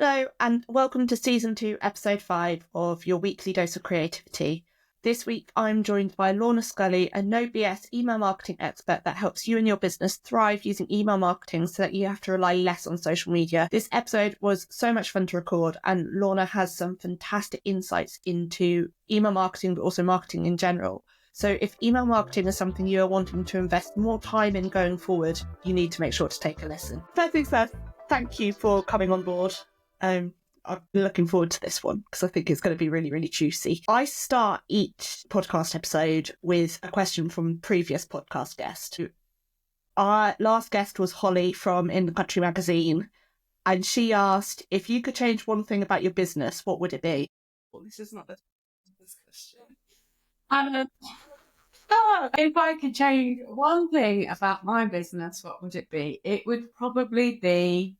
Hello and welcome to Season 2, Episode 5 of your weekly dose of creativity. This week I'm joined by Lorna, Scully, a no BS email marketing expert that helps you and your business thrive using email marketing so that you have to rely less on social media. This episode was so much fun to record and Lorna has some fantastic insights into email marketing but also marketing in general. So if email marketing is something you are wanting to invest more time in going forward, you need to make sure to take a listen. First things first, thank you for coming on board. I'm looking forward to this one because I think it's going to be really, really juicy. I start each podcast episode with a question from previous podcast guest. Our last guest was Holly from In the Country magazine, and she asked, if you could change one thing about your business, what would it be? Well, this is not this question. If I could change one thing about my business, what would it be? It would probably be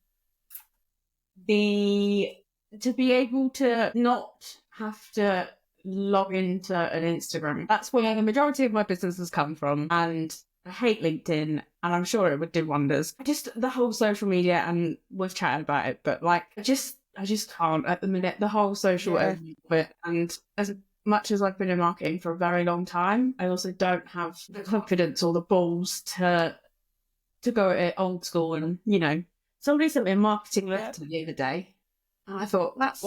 to be able to not have to log into an Instagram. That's where the majority of my business has come from, and I hate LinkedIn, and I'm sure it would do wonders. Just the whole social media, and we've chatted about it, but like I just can't at the minute. The whole social overview of it, and as much as I've been in marketing for a very long time, I also don't have the confidence or the balls to go at it old school. And somebody sent me a marketing letter the other day, and I thought, that's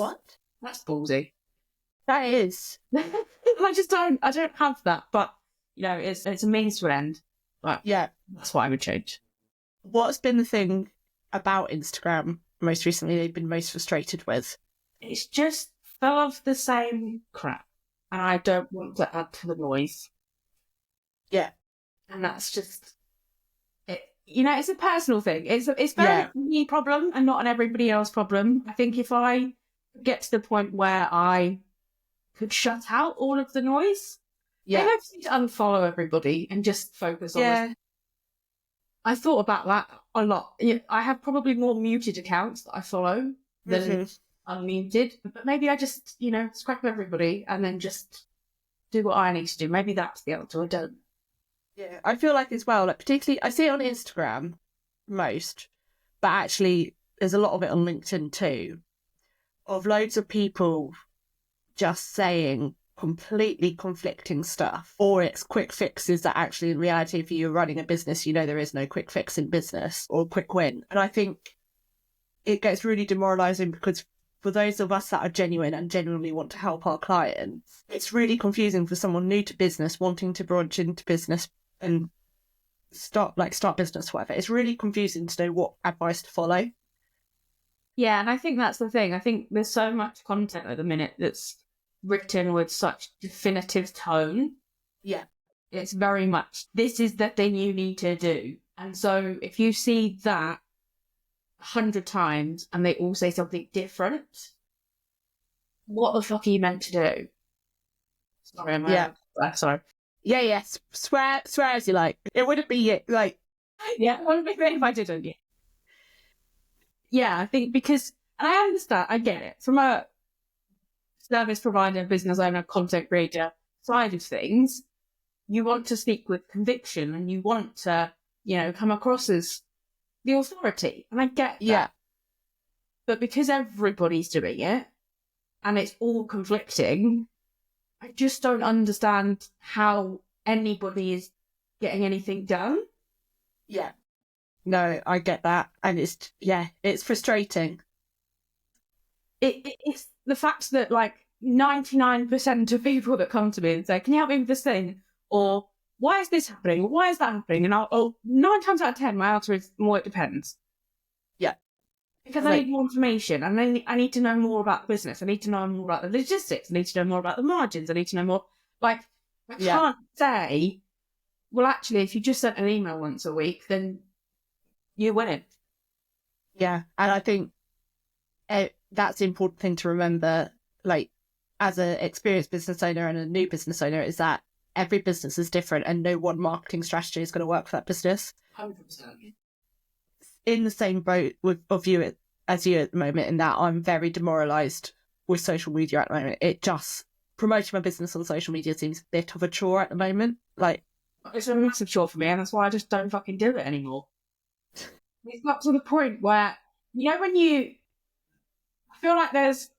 ballsy. That is. I don't have that, but it's a means to an end. But yeah, that's what I would change. What's been the thing about Instagram most recently they've been most frustrated with? It's just full of the same crap, and I don't want to add to the noise. Yeah. And that's just it. It's a personal thing. It's very me problem and not an everybody else problem. I think if I get to the point where I could shut out all of the noise, maybe I just need to unfollow everybody and just focus on this. I thought about that a lot. I have probably more muted accounts that I follow than unmuted, but maybe I just, scrap everybody and then just do what I need to do. Maybe that's the answer. I don't. Yeah, I feel like as well, like particularly, I see it on Instagram most, but actually there's a lot of it on LinkedIn too, of loads of people just saying completely conflicting stuff, or it's quick fixes that actually in reality, if you're running a business, there is no quick fix in business or quick win. And I think it gets really demoralizing because for those of us that are genuine and genuinely want to help our clients, it's really confusing for someone new to business wanting to branch into business and start business, whatever. It's really confusing to know what advice to follow. Yeah, and I think that's the thing. I think there's so much content at the minute that's written with such definitive tone. Yeah. It's very much, this is the thing you need to do. And so if you see that 100 times and they all say something different, what the fuck are you meant to do? Sorry, sorry. Yeah. Swear as you like. It wouldn't be it. Like, yeah, it wouldn't be great if I didn't. Yeah, I think because, and I understand, I get it from a service provider, business owner, content creator side of things. You want to speak with conviction and you want to, come across as the authority. And I get that. Yeah. But because everybody's doing it and it's all conflicting, I just don't understand how anybody is getting anything done. Yeah. No, I get that. And it's frustrating. It's the fact that 99% of people that come to me and say, can you help me with this thing? Or why is this happening? Or why is that happening? And 9 times out of 10, my answer is, it depends. Yeah. Because I need more information, and I need to know more about the business. I need to know more about the logistics. I need to know more about the margins. I need to know more. I can't say, well, actually, if you just sent an email once a week, then you win it. Yeah, and I think that's the important thing to remember, as an experienced business owner and a new business owner, is that every business is different and no one marketing strategy is going to work for that business. 100%. In the same boat of you as you at the moment, in that I'm very demoralised with social media at the moment. It just, promoting my business on social media seems a bit of a chore at the moment. It's a massive chore for me, and that's why I just don't fucking do it anymore. It's got to the point where, when you I feel like there's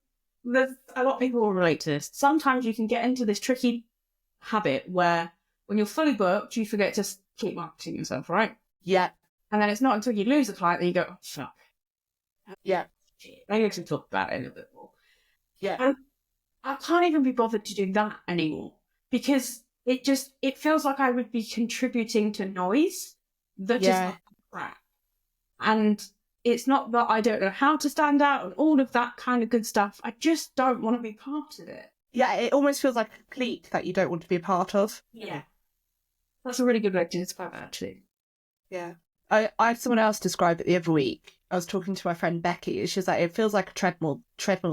a lot of people will relate to this. Sometimes you can get into this tricky habit where when you're fully booked, you forget to keep marketing yourself, right? Yeah. And then it's not until you lose a client that you go, oh, fuck. Yeah. Maybe we should talk about it a bit more. Yeah. And I can't even be bothered to do that anymore because it feels like I would be contributing to noise that is crap. And it's not that I don't know how to stand out and all of that kind of good stuff. I just don't want to be part of it. Yeah, it almost feels like a clique that you don't want to be a part of. Yeah. That's a really good way to describe it, actually. Yeah. I had someone else describe it the other week. I was talking to my friend Becky. It's just like, it feels like a treadmill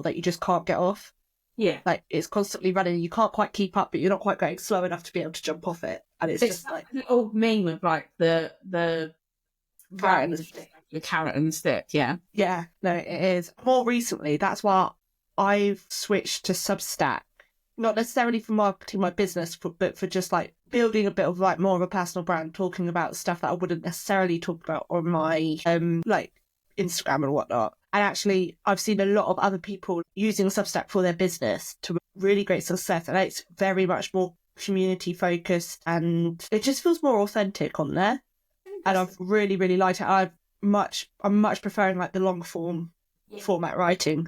that you just can't get off. Yeah. Like, it's constantly running. You can't quite keep up, but you're not quite going slow enough to be able to jump off it. And it's just like... the old meme of, like, the carrot and the stick. The carrot and the stick, yeah. Yeah, no, it is. More recently, that's why I've switched to Substack. Not necessarily for marketing my business, but for just like building a bit of like more of a personal brand, talking about stuff that I wouldn't necessarily talk about on my like Instagram and whatnot. And actually, I've seen a lot of other people using Substack for their business to really great success. And it's very much more community focused and it just feels more authentic on there. And I've really, really liked it. I'm much preferring like the long form format writing,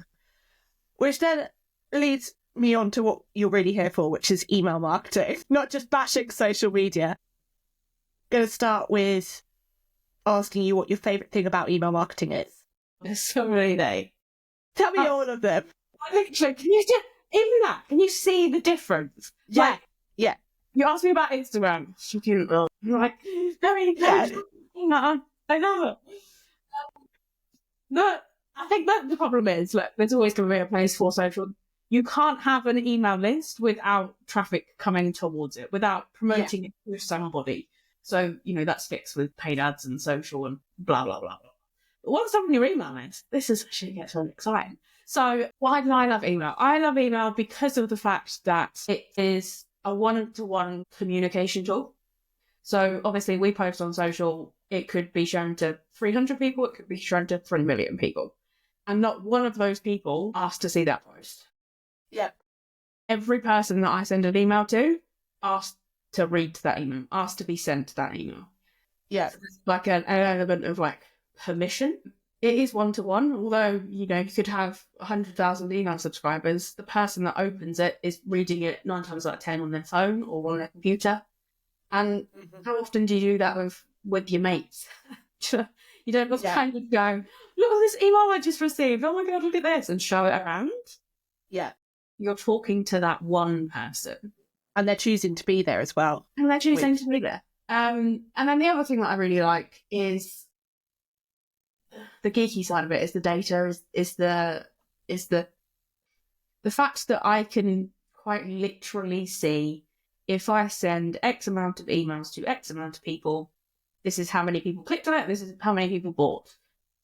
which then leads me on to what you're really here for, which is email marketing, not just bashing social media. Going to start with asking you what your favourite thing about email marketing is. There's so many there. Tell me all of them. Literally, can you just, even that, can you see the difference? Yeah, like, yeah. You asked me about Instagram. She didn't know. I'm like, very good. No, I know. I think that the problem is, look, there's always going to be a place for social. You can't have an email list without traffic coming towards it, without promoting it with somebody. So, that's fixed with paid ads and social and blah, blah, blah, blah. But what's up on your email list? This is actually gets really exciting. So why do I love email? I love email because of the fact that it is a one-to-one communication tool. So obviously we post on social. It could be shown to 300 people. It could be shown to 3 million people. And not one of those people asked to see that post. Yep. Every person that I send an email to asked to read that email, asked to be sent that email. Yeah. So there's like an element of like permission. It is one-to-one, although, you could have 100,000 email subscribers. The person that opens it is reading it 9 times out of 10 on their phone or on their computer. And how often do you do that with your mates? You don't just kind of go, look at this email I just received. Oh my God, look at this. And show it around. Yeah. You're talking to that one person. And they're choosing to be there as well. And they're choosing to be there. And then the other thing that I really like is the geeky side of it, is the data, is the fact that I can quite literally see if I send X amount of emails to X amount of people, this is how many people clicked on it, this is how many people bought.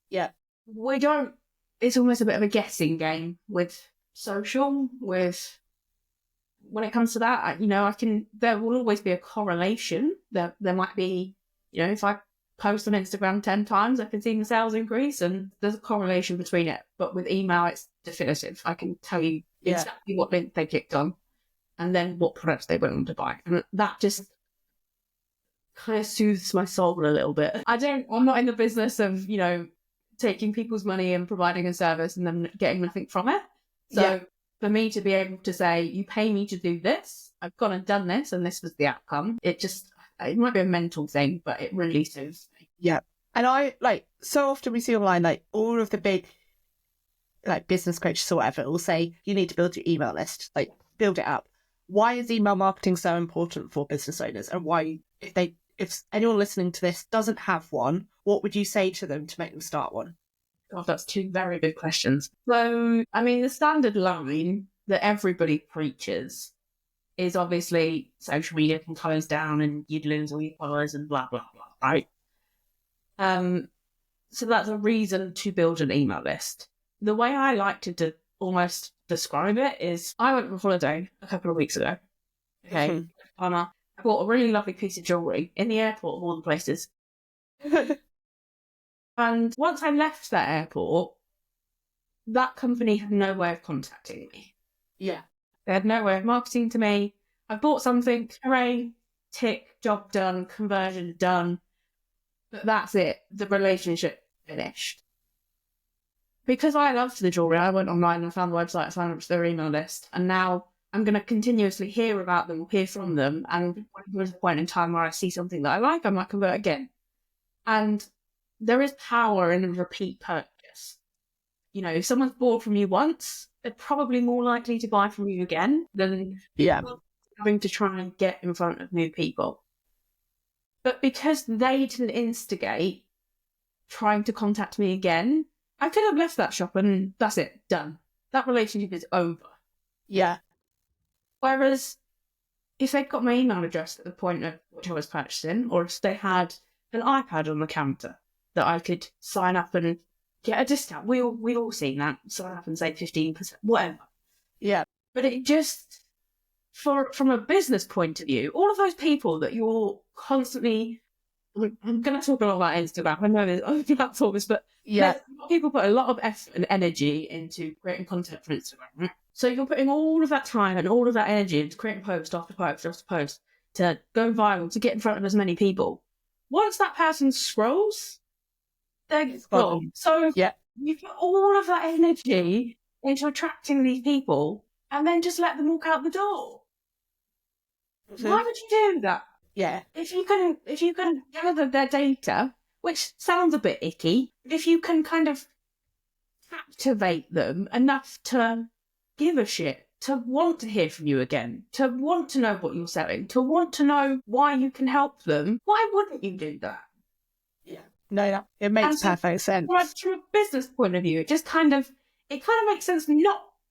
Yeah. It's almost a bit of a guessing game with social, when it comes to that, there will always be a correlation. There might be, if I post on Instagram 10 times, I can see the sales increase and there's a correlation between it. But with email, it's definitive. I can tell you exactly what link they clicked on and then what products they went on to buy. And that just kind of soothes my soul a little bit. I'm not in the business of, taking people's money and providing a service and then getting nothing from it. So for me to be able to say, you pay me to do this, I've gone and done this, and this was the outcome. It might be a mental thing, but it really soothes me. Yeah. And I, so often we see online, all of the big, business coaches or whatever will say, you need to build your email list, build it up. Why is email marketing so important for business owners? And why, if anyone listening to this doesn't have one, what would you say to them to make them start one? God, that's 2 very big questions. So, the standard line that everybody preaches is obviously social media can close down and you'd lose all your followers and blah, blah, blah, right? So that's a reason to build an email list. The way I like to almost describe it is, I went on holiday a couple of weeks ago. Okay. And I bought a really lovely piece of jewellery in the airport of all the places. And once I left that airport, that company had no way of contacting me. Yeah. They had no way of marketing to me. I bought something, hooray, tick, job done, conversion done. But that's it. The relationship finished. Because I loved the jewellery, I went online and found the website, I signed up to their email list, and now I'm going to continuously hear about them, hear from them, and when there's a point in time where I see something that I like, I might convert again. And there is power in a repeat purchase. You know, if someone's bought from you once, they're probably more likely to buy from you again than having to try and get in front of new people. But because they didn't instigate trying to contact me again, I could have left that shop and that's it, done. That relationship is over. Yeah. Whereas if they'd got my email address at the point of which I was purchasing, or if they had an iPad on the counter that I could sign up and get a discount, we've all seen that, sign up and say 15%, whatever. Yeah. But it just, from a business point of view, all of those people that you're constantly, I'm going to talk a lot about Instagram, I know there's other platforms, but people put a lot of effort and energy into creating content for Instagram. So you're putting all of that time and all of that energy into creating post after post after post to go viral, to get in front of as many people. Once that person scrolls, they're gone. So you put all of that energy into attracting these people and then just let them walk out the door. Mm-hmm. Why would you do that? Yeah. If you can gather their data, which sounds a bit icky, if you can kind of activate them enough to give a shit, to want to hear from you again, to want to know what you're selling, to want to know why you can help them, why wouldn't you do that? Yeah. No, it makes perfect sense. From a business point of view, it kind of makes sense.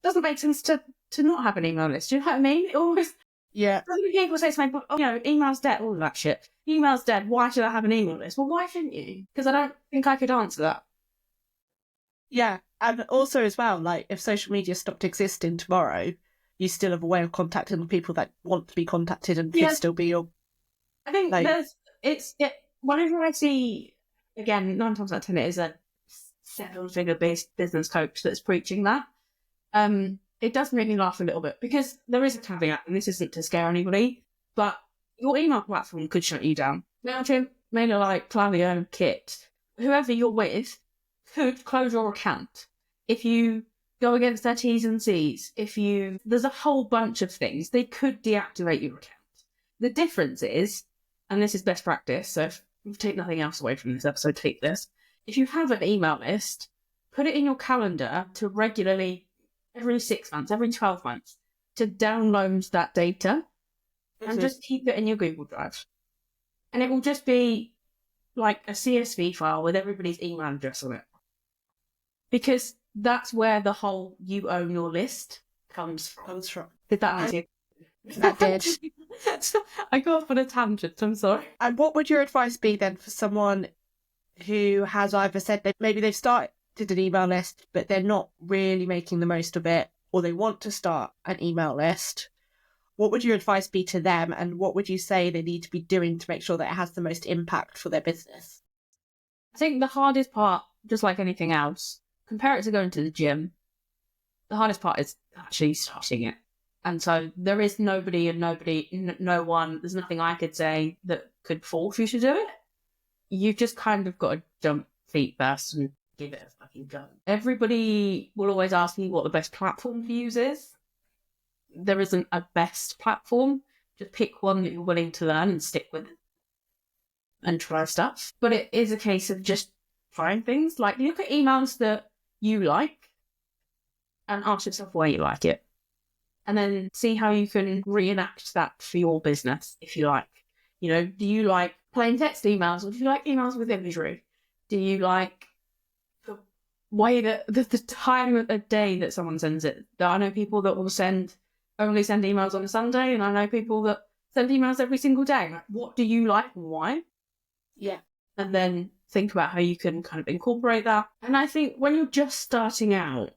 Doesn't make sense to not have an email list. Do you know what I mean? It always. Yeah. People say to me, email's dead, all of that shit. Email's dead, why should I have an email list? Well, why shouldn't you? Because I don't think I could answer that. Yeah, and also as well, like, if social media stopped existing tomorrow, you still have a way of contacting the people that want to be contacted and could still be your... I think whenever I see, again, 9 times out of 10 it is a 7-figure business coach that's preaching that, it does make me laugh a little bit, because there is a caveat, and this isn't to scare anybody, but your email platform could shut you down. MailChimp, MailerLite, Klaviyo, Kit, whoever you're with could close your account. If you go against their T's and C's, there's a whole bunch of things, they could deactivate your account. The difference is, and this is best practice, so if you take nothing else away from this episode, take this. If you have an email list, put it in your calendar to regularly, every 6 months, every 12 months, to download that data and just keep it in your Google Drive. And it will just be like a CSV file with everybody's email address on it. Because that's where the whole you own your list comes from. Did that answer? That did. I go off on a tangent, I'm sorry. And what would your advice be then for someone who has either said that maybe they've started an email list, but they're not really making the most of it, or they want to start an email list? What would your advice be to them, and what would you say they need to be doing to make sure that it has the most impact for their business? I think the hardest part, just like anything else, compare it to going to the gym. The hardest part is actually starting it. And so there is no one, there's nothing I could say that could force you to do it. You've just kind of got to jump feet first and give it a fucking go. Everybody will always ask me what the best platform to use is. There isn't a best platform. Just pick one that you're willing to learn and stick with it and try stuff. But it is a case of just trying things. Like, look at emails that you like and ask yourself why you like it. And then see how you can reenact that for your business, if you like. You know, do you like plain text emails, or do you like emails with imagery? Do you like the way that the time of the day that someone sends it? I know people that will only send emails on a Sunday, and I know people that send emails every single day. Like, what do you like and why? Yeah. And then think about how you can kind of incorporate that. And I think when you're just starting out,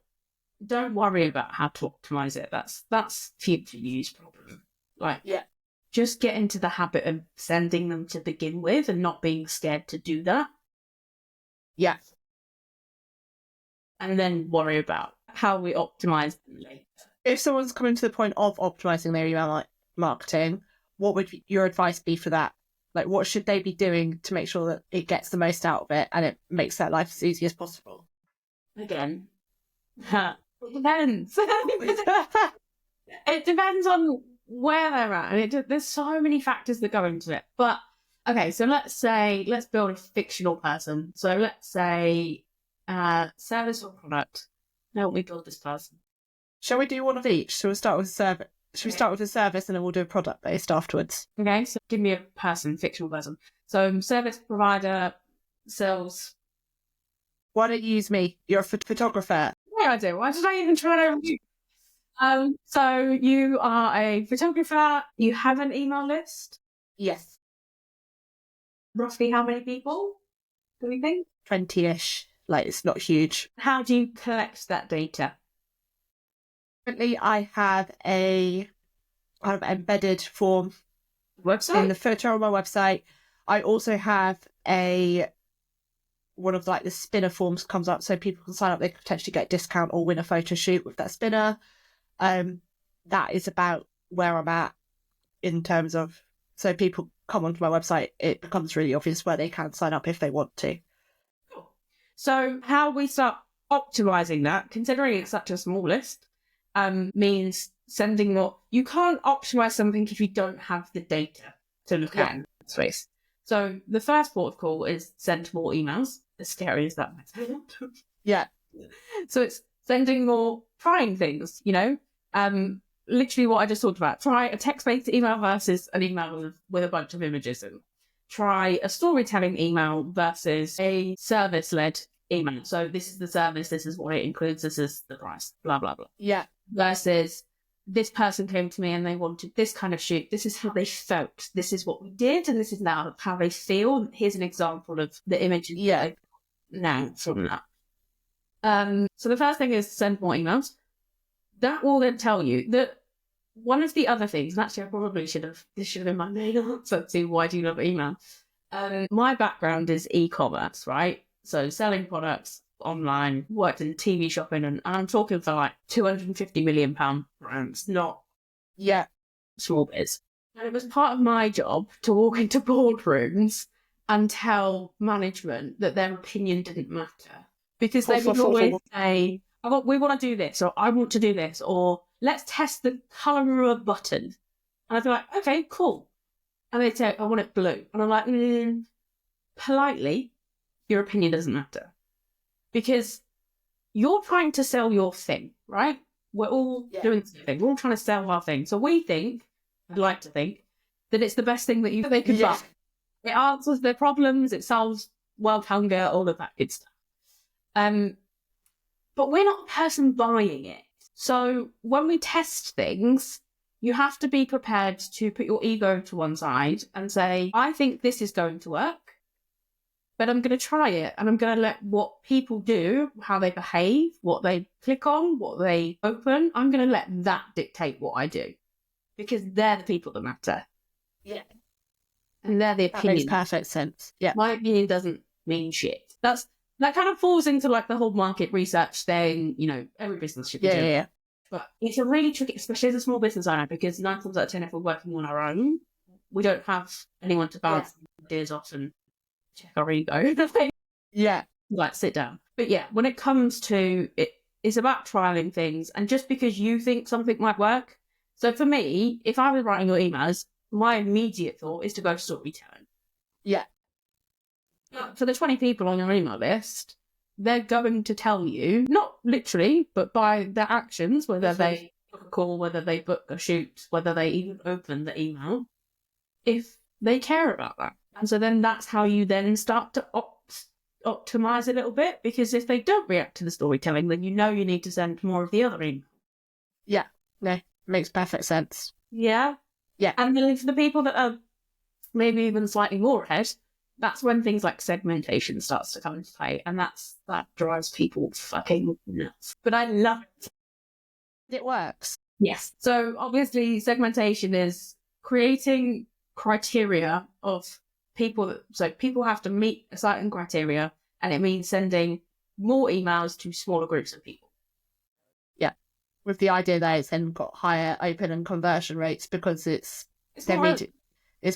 don't worry about how to optimize it. That's future use problem. Like, just get into the habit of sending them to begin with and not being scared to do that. Yeah. and then worry about how we optimize them later. If someone's coming to the point of optimizing their email marketing, what would your advice be for that? Like, what should they be doing to make sure that it gets the most out of it and it makes their life as easy as possible? Again, it depends. It depends on where they're at, and there's so many factors that go into it. But okay, so let's build a fictional person. So let's say service or product. Help me build this person. Shall we do one of each? Shall we start with service? Should we start with a service and then we'll do a product based afterwards? Okay, so give me a person, fictional person. So service provider sells. Why don't you use me? You're a photographer. Yeah, I do. Why did I even try to review? So you are a photographer. You have an email list. Yes. Roughly how many people do we think? 20-ish. Like, it's not huge. How do you collect that data? Currently, I have a kind of embedded form Website? in the footer on my website. I also have one of like the spinner forms comes up, so people can sign up. They could potentially get a discount or win a photo shoot with that spinner. That is about where I'm at in terms of, so people come onto my website, it becomes really obvious where they can sign up if they want to. Cool. So how we start optimizing that, considering it's such a small list, means sending more. You can't optimize something if you don't have the data to look at in that space. So the first port of call is send more emails. As scary as that might sound. Yeah. So it's sending more, trying things, literally what I just talked about. Try a text-based email versus an email with a bunch of images in. Try a storytelling email versus a service-led email. So this is the service, this is what it includes, this is the price, blah, blah, blah. Yeah. Versus this person came to me and they wanted this kind of shoot. This is how they felt. This is what we did, and this is now how they feel. Here's an example of the image. Yeah. Now from that. So the first thing is send more emails. That will then tell you that one of the other things, and actually I probably this should have been my main answer to why do you love email. My background is e-commerce, right? So selling products online, worked in TV shopping, and I'm talking for like £250 million brands, not small biz. And it was part of my job to walk into boardrooms and tell management that their opinion didn't matter. Because they would always say, we want to do this, or I want to do this, or let's test the colour of a button. And I'd be like, okay, cool. And they'd say, I want it blue. And I'm like, politely, your opinion doesn't matter. Because you're trying to sell your thing, right? We're all doing something. We're all trying to sell our thing. So we think, I'd like to think, that it's the best thing that they could buy. It answers their problems, it solves world hunger, all of that good stuff. But we're not the person buying it. So when we test things, you have to be prepared to put your ego to one side and say, I think this is going to work, but I'm going to try it, and I'm going to let what people do, how they behave, what they click on, what they open, I'm going to let that dictate what I do. Because they're the people that matter. Yeah. And they're the opinion. That makes perfect sense. Yeah. My opinion doesn't mean shit. That kind of falls into like the whole market research thing, every business should be doing. Yeah. But it's a really tricky, especially as a small business owner, because 9 times out of 10, if we're working on our own, we don't have anyone to bounce ideas off and check our ego. Yeah. Like, sit down. But yeah, when it comes to it, it's about trialing things. And just because you think something might work. So for me, if I was writing your emails, my immediate thought is to go storytelling. Yeah. For the 20 people on your email list, they're going to tell you, not literally, but by their actions, whether they book a call, whether they book a shoot, whether they even open the email, if they care about that. And so then that's how you then start to optimize a little bit, because if they don't react to the storytelling, then you need to send more of the other email. Yeah, no, makes perfect sense. Yeah. Yeah. And then for the people that are maybe even slightly more ahead, that's when things like segmentation starts to come into play, and that drives people fucking nuts. But I love it. It works. Yes. So obviously segmentation is creating criteria of people. So people have to meet a certain criteria, and it means sending more emails to smaller groups of people. Yeah. With the idea that it's then got higher open and conversion rates because it's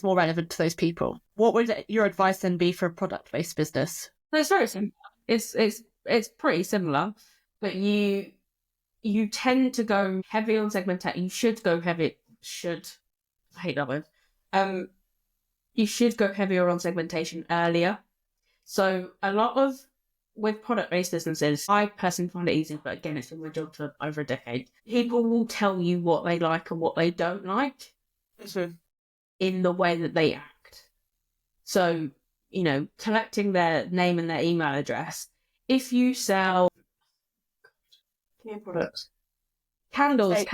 more relevant to those people. What would your advice then be for a product-based business? It's very simple. It's pretty similar, but you tend to go heavy on segmentation. You should go heavy. I hate that word. You should go heavier on segmentation earlier. So a lot of with product-based businesses, I personally find it easy, but again, it's been my job for over a decade. People will tell you what they like and what they don't like in the way that they act. So, collecting their name and their email address. If you sell products, candles is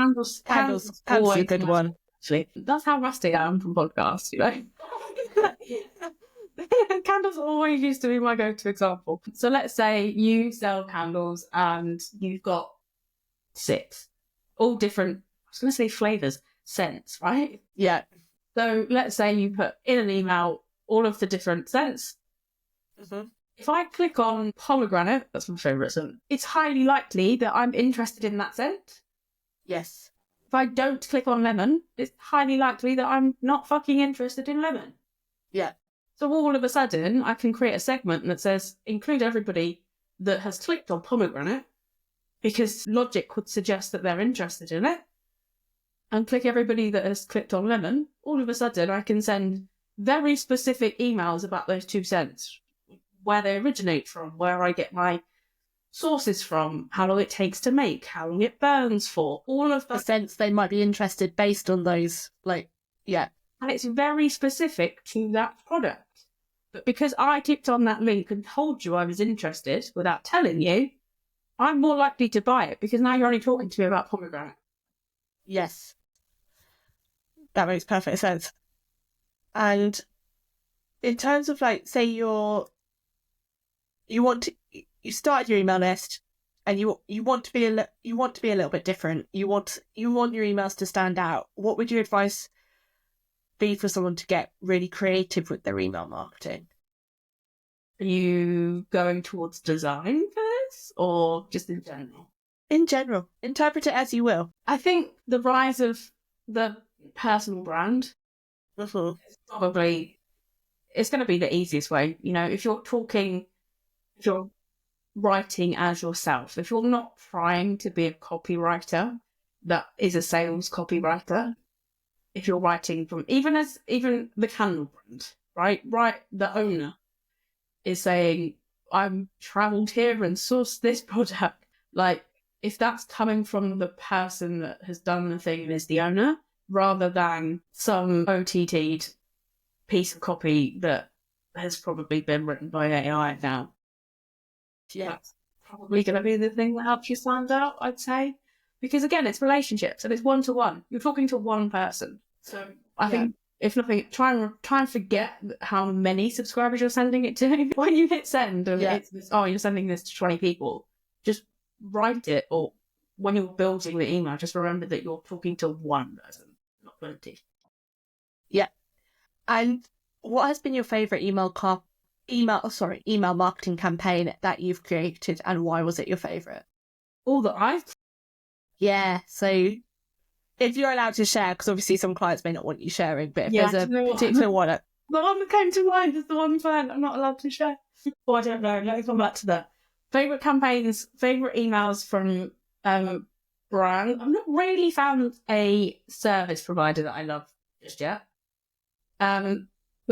a good one. Actually, that's how rusty I am from podcasts, Candles always used to be my go-to example. So let's say you sell candles and you've got 6, all different, I was going to say flavours, scents, right? Yeah. So let's say you put in an email all of the different scents. Mm-hmm. If I click on pomegranate, that's my favourite scent, it's highly likely that I'm interested in that scent. Yes. If I don't click on lemon, it's highly likely that I'm not fucking interested in lemon. Yeah. So all of a sudden, I can create a segment that says, include everybody that has clicked on pomegranate, because logic would suggest that they're interested in it, and click everybody that has clicked on lemon. All of a sudden, I can send very specific emails about those 2 scents, where they originate from, where I get my sources from, how long it takes to make, how long it burns for, all of that. The scents they might be interested based on those, And it's very specific to that product. But because I clicked on that link and told you I was interested without telling you, I'm more likely to buy it because now you're only talking to me about pomegranate. Yes. That makes perfect sense. And in terms of say you started your email list and you want to be a little bit different. You want your emails to stand out. What would your advice be for someone to get really creative with their email marketing? Are you going towards design for this or just in general? In general. Interpret it as you will. I think the rise of the personal brand is probably, it's going to be the easiest way. If you're writing as yourself, if you're not trying to be a copywriter that is a sales copywriter, if you're writing from even the candle brand, right, the owner is saying, I've travelled here and sourced this product. If that's coming from the person that has done the thing and is the owner, rather than some OTT'd piece of copy that has probably been written by AI now. Yeah. That's probably going to be the thing that helps you stand out, I'd say. Because again, it's relationships and it's one-to-one. You're talking to one person. So I think, if nothing, try and forget how many subscribers you're sending it to. When you hit send and you're sending this to 20 people, just write it. Or when you're building the email, just remember that you're talking to one person, not 20. Yeah. And what has been your favourite email marketing campaign that you've created, and why was it your favourite? All that I've... Yeah, so if you're allowed to share, because obviously some clients may not want you sharing, but if there's a particular one... The one that came to mind is the one client I'm not allowed to share. Oh, I don't know. Let me come back to that. Favourite campaigns, favourite emails from brand. I've not really found a service provider that I love just yet. I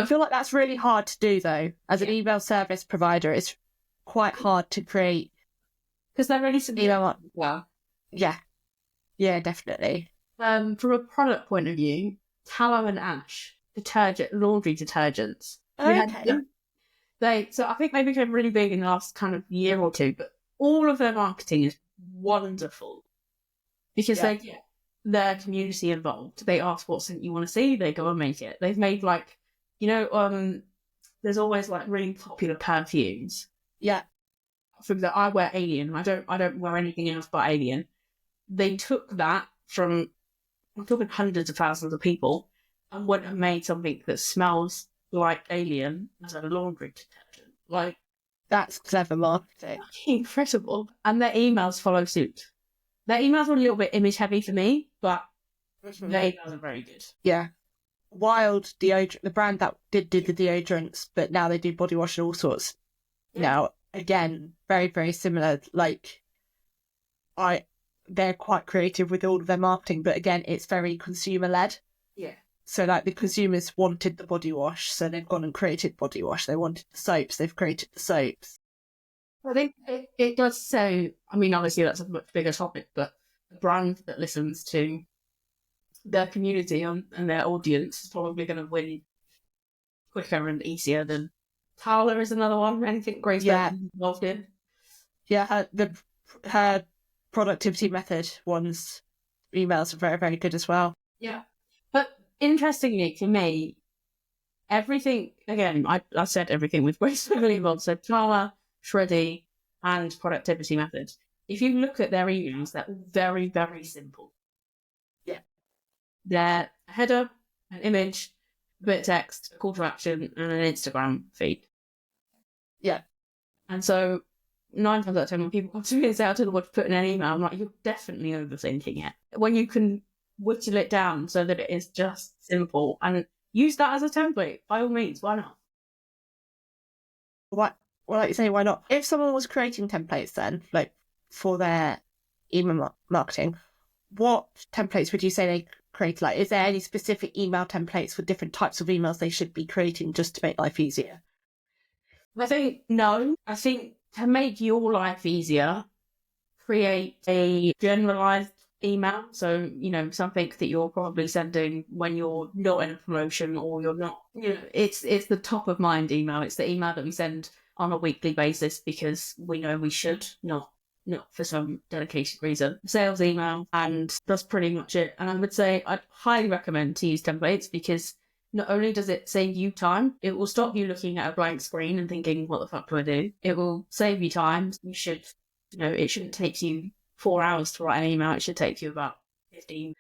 feel like that's really hard to do, though. As an email service provider, it's quite hard to create. Because they're really email. Well, yeah, definitely. From a product point of view, Tallow and Ash laundry detergents. Okay. So I think they became really big in the last kind of year or two, but all of their marketing is wonderful because they get their community involved. They ask what scent you want to see, they go and make it. They've made there's always really popular perfumes. Yeah. For example, I wear Alien. I don't wear anything else but Alien. They took that from, I'm talking hundreds of thousands of people, and went and made something that smells like Alien as a laundry detergent. That's clever marketing. Incredible. And their emails follow suit. Their emails are a little bit image heavy for me, but their emails are very good. Yeah. Wild deodorant, the brand that did the deodorants, but now they do body wash and all sorts. Yeah. Now, again, very, very similar. Like, they're quite creative with all of their marketing, but again, it's very consumer led. Yeah. So, like, the consumers wanted the body wash, so they've gone and created body wash. They wanted the soaps, they've created the soaps. I think it does say, I mean, obviously that's a much bigger topic, but a brand that listens to their community and their audience is probably going to win quicker and easier than Towler is another one. Anything Grace involved in? Yeah, her productivity method ones emails are very, very good as well. Yeah. But interestingly to me, everything, again, I said everything with Grace involved, so Towler, Shreddy, and productivity method. If you look at their emails, they're all very, very simple. Yeah. They're a header, an image, a bit of text, a call to action, and an Instagram feed. Yeah. And so 9 times out of 10, when people come to me and say, I don't know what to put in an email, I'm like, you're definitely overthinking it. When you can whittle it down so that it is just simple and use that as a template, by all means, why not? Well, like you say, why not? If someone was creating templates then, like for their email marketing, what templates would you say they create? Like, is there any specific email templates for different types of emails they should be creating just to make life easier? I think no. I think to make your life easier, create a generalized email. So, something that you're probably sending when you're not in a promotion or you're not, it's the top of mind email. It's the email that we send on a weekly basis because we know we should, not for some dedicated reason. Sales email, and that's pretty much it. And I would say I'd highly recommend to use templates because not only does it save you time, it will stop you looking at a blank screen and thinking, what the fuck do I do? It will save you time. You should, it shouldn't take you 4 hours to write an email. It should take you about 15.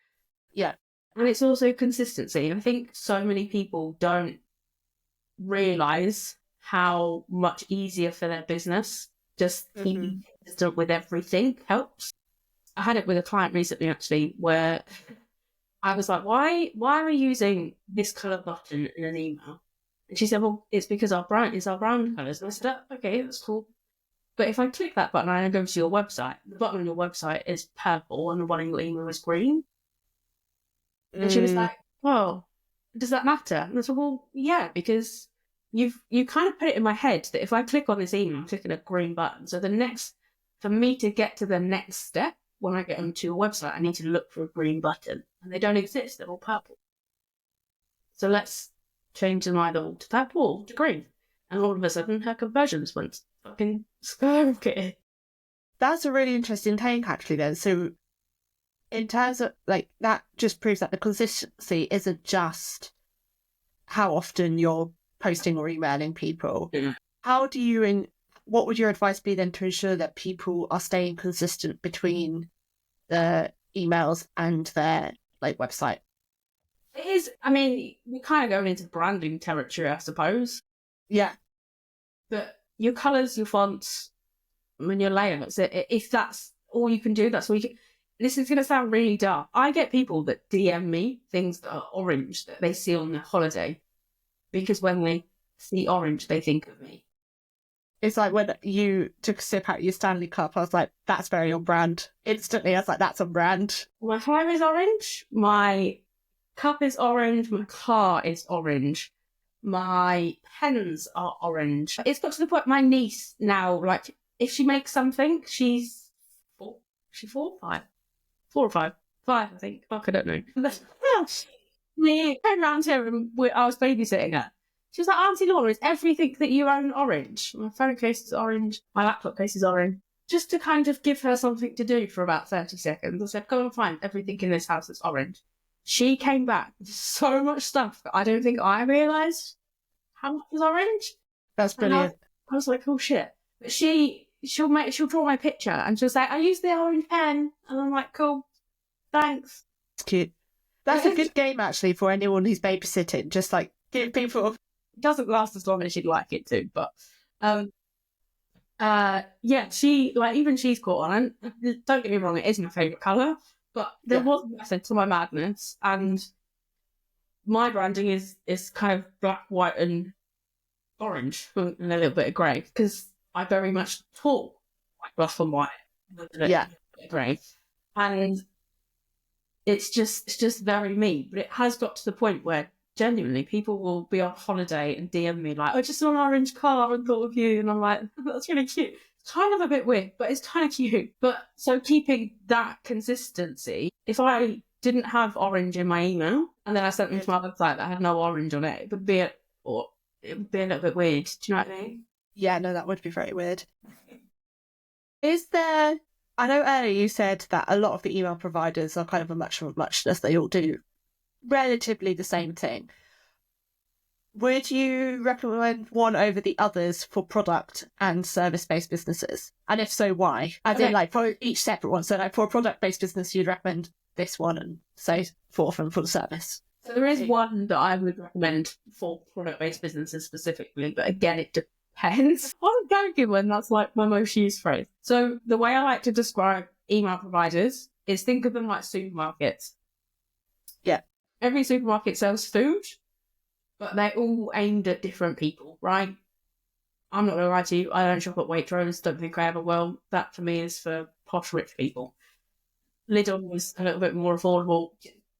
Yeah. And it's also consistency. I think so many people don't realise how much easier for their business just being consistent with everything helps. I had it with a client recently, actually, where I was like, why are we using this colour button in an email? And she said, well, it's because our brand colours. And I said, oh, okay, that's cool. But if I click that button and I go to your website, the button on your website is purple and the one in your email is green. And she was like, well, does that matter? And I said, well, yeah, because you kind of put it in my head that if I click on this email, I'm clicking a green button. So for me to get to the next step, when I get onto your website, I need to look for a green button. And they don't exist, they're all purple. So let's change them either to purple or to green. And all of a sudden, her conversions went fucking skyrocketed. That's a really interesting take, actually, then. So, in terms of, like, that just proves that the consistency isn't just how often you're posting or emailing people. Yeah. What would your advice be then to ensure that people are staying consistent between the emails and their, like, website? It is, I mean, we're kind of going into branding territory, I suppose. Yeah. But your colours, your fonts, and your layouts, if that's all you can do, that's all you can. This is going to sound really dark. I get people that DM me things that are orange that they see on their holiday because when they see orange, they think of me. It's like when you took a sip out of your Stanley Cup, I was like, that's very on brand. Instantly, I was like, that's on brand. My hair is orange. My cup is orange. My car is orange. My pens are orange. It's got to the point my niece now, like, if she makes something, she's 4. She's 4 or 5? 4 or 5? 5, I think. Fuck, I don't know. We came round here and I was babysitting her. She was like, Auntie Lorna, is everything that you own orange? My phone case is orange. My laptop case is orange. Just to kind of give her something to do for about 30 seconds. I said, go and find everything in this house that's orange. She came back with so much stuff that I don't think I realised how much was orange. That's brilliant. I was like, oh shit. But she'll draw my picture and she'll say, I used the orange pen. And I'm like, cool, thanks. It's cute. That's a good game, actually, for anyone who's babysitting. Just like give people. It doesn't last as long as you'd like it to, but Yeah, she's caught on. And don't get me wrong, it is my favourite colour, but there was a method to my madness, and my branding is kind of black, white, and orange, and a little bit of grey, because I very much talk like black and white with a little bit of grey, and it's just very me. But it has got to the point where genuinely people will be on holiday and DM me like, "I just saw an orange car and thought of you," and I'm like, "That's really cute." It's kind of a bit weird, but it's kind of cute. But so keeping that consistency, if I didn't have orange in my email and then I sent them to my website that had no orange on it, it would be a little bit weird. Do you know what I mean? Yeah, no, that would be very weird. I know earlier you said that a lot of the email providers are kind of a much of a muchness. They all do relatively the same thing. Would you recommend one over the others for product and service-based businesses? And if so, why? As in, like, for each separate one. So, like, for a product-based business, you'd recommend this one and so forth, and for the service. So there is one that I would recommend for product-based businesses specifically, but again, it depends on the go-given. That's like my most used phrase. So the way I like to describe email providers is think of them like supermarkets. Yeah. Every supermarket sells food, but they're all aimed at different people, right? I'm not going to lie to you. I don't shop at Waitrose. Don't think I ever will. That for me is for posh rich people. Lidl was a little bit more affordable.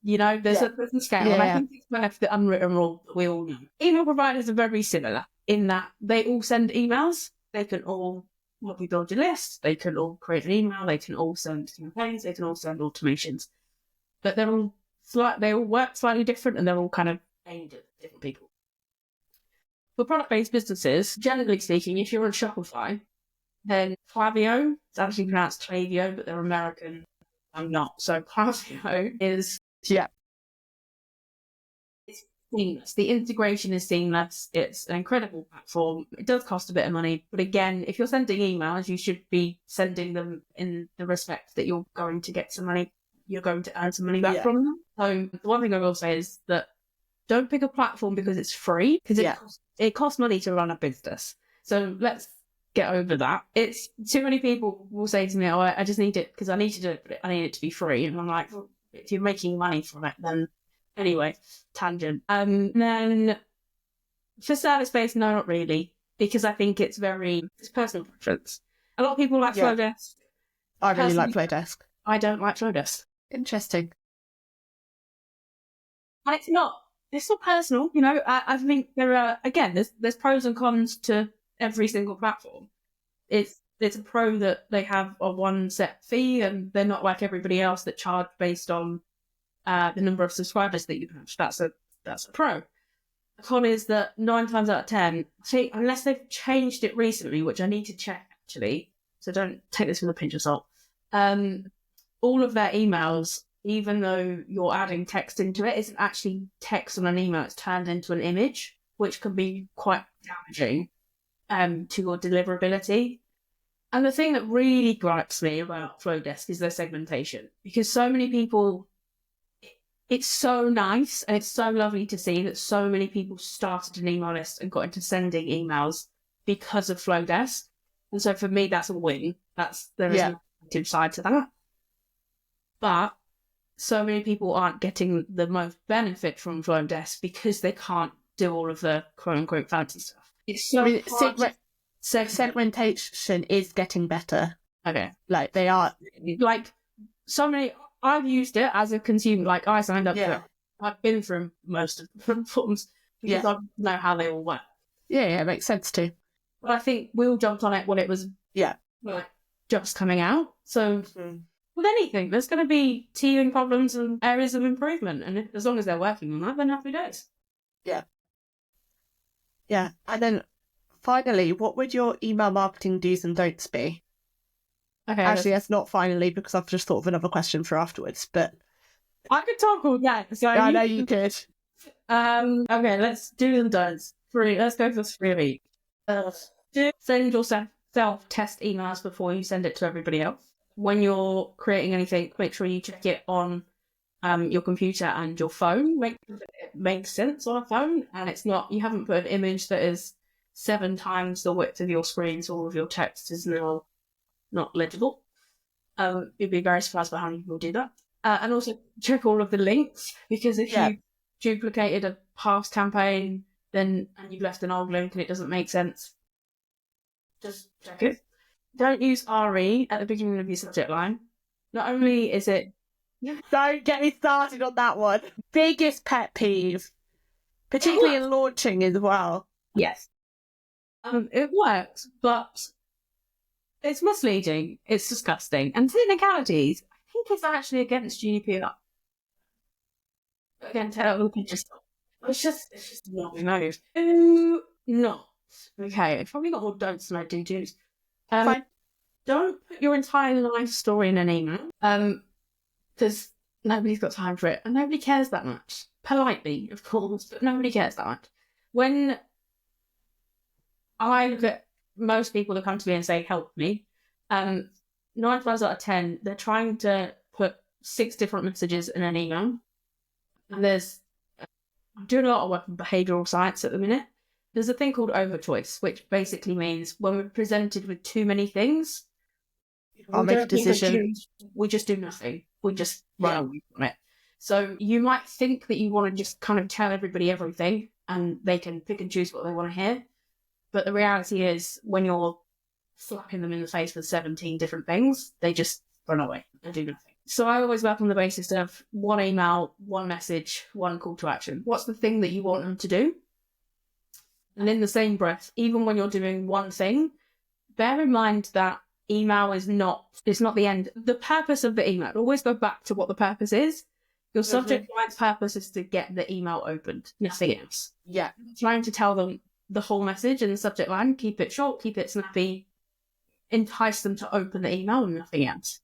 You know, there's a scale. And I think it's kind of the unwritten rule that we all know. Email providers are very similar in that they all send emails. They can all help you build your list. They can all create an email. They can all send campaigns. They can all send automations. But they all work slightly different, and they're all kind of aimed at different people. For product-based businesses, generally speaking, if you're on Shopify, then Klaviyo, it's actually pronounced Klaviyo, but they're American. I'm not. So Klaviyo is... Yeah. It's seamless. The integration is seamless. It's an incredible platform. It does cost a bit of money. But again, if you're sending emails, you should be sending them in the respect that you're going to get some money. You're going to earn some money back from them. So the one thing I will say is that don't pick a platform because it's free, because it costs money to run a business. So let's get over that. It's too many people will say to me, "Oh, I just need it because I need to do it, but I need it to be free." And I'm like, well, if you're making money from it, then anyway, tangent. Then for service-based, no, not really, because I think it's personal preference. A lot of people like Flowdesk. I really like Flowdesk. I don't like Flowdesk. Interesting. And it's not personal, you know. I think there's pros and cons to every single platform. It's a pro that they have a one set fee, and they're not like everybody else that charge based on the number of subscribers that you have. That's a pro. The con is that 9 times out of 10, unless they've changed it recently, which I need to check actually, so don't take this with a pinch of salt. All of their emails, even though you're adding text into it, isn't actually text on an email. It's turned into an image, which can be quite damaging to your deliverability. And the thing that really gripes me about Flowdesk is their segmentation, because so many people, it's so nice and it's so lovely to see that so many people started an email list and got into sending emails because of Flowdesk. And so for me, that's a win. There is a negative side to that. But so many people aren't getting the most benefit from Flowdesk because they can't do all of the quote-unquote fancy stuff. It's so segmentation is getting better. Okay. Like, they are... Like, so many... I've used it as a consumer. Like, I signed up for it. I've been through most of the platforms because I know how they all work. Yeah, it makes sense too. But I think we all jumped on it when it was like just coming out. So... With anything, there's going to be teething problems and areas of improvement, and as long as they're working on that, then happy days. Yeah. And then finally, what would your email marketing do's and don'ts be? Okay. Actually, that's not finally, because I've just thought of another question for afterwards, but... I could talk all day. So I know you could. Okay, let's do the don'ts. Let's go for 3 weeks. Do send yourself self-test emails before you send it to everybody else. When you're creating anything, make sure you check it on your computer and your phone. Make sure it makes sense on a phone, and it's not, you haven't put an image that is 7 times the width of your screen, so all of your text is now not legible. You'd be very surprised by how many people do that. And also check all of the links, because if you duplicated a past campaign and you've left an old link and it doesn't make sense, just check it. Don't use RE at the beginning of your subject line. Not only is it... Don't get me started on that one. Biggest pet peeve. Particularly in launching as well. Yes. It works, but it's misleading. It's disgusting. And technicalities, I think it's actually against GDPR. Again, it's just not move. Do not. Okay, I've probably got more don'ts than I do do's. Fine. Don't put your entire life story in an email. Because nobody's got time for it, and nobody cares that much. Politely, of course, but nobody cares that much. When I look at most people that come to me and say, help me, 9 times out of 10, they're trying to put 6 different messages in an email. And I'm doing a lot of work in behavioural science at the minute. There's a thing called overchoice, which basically means when we're presented with too many things, I'll make a decision. We just do nothing. We just run away from it. So you might think that you want to just kind of tell everybody everything and they can pick and choose what they want to hear. But the reality is, when you're slapping them in the face with 17 different things, they just run away and do nothing. So I always work on the basis of 1 email, 1 message, 1 call to action. What's the thing that you want them to do? And in the same breath, even when you're doing one thing, bear in mind that email is not the end. The purpose of the email, always go back to what the purpose is. Your subject line's purpose is to get the email opened, nothing else. Yeah. Trying to tell them the whole message in the subject line, keep it short, keep it snappy, entice them to open the email and nothing else.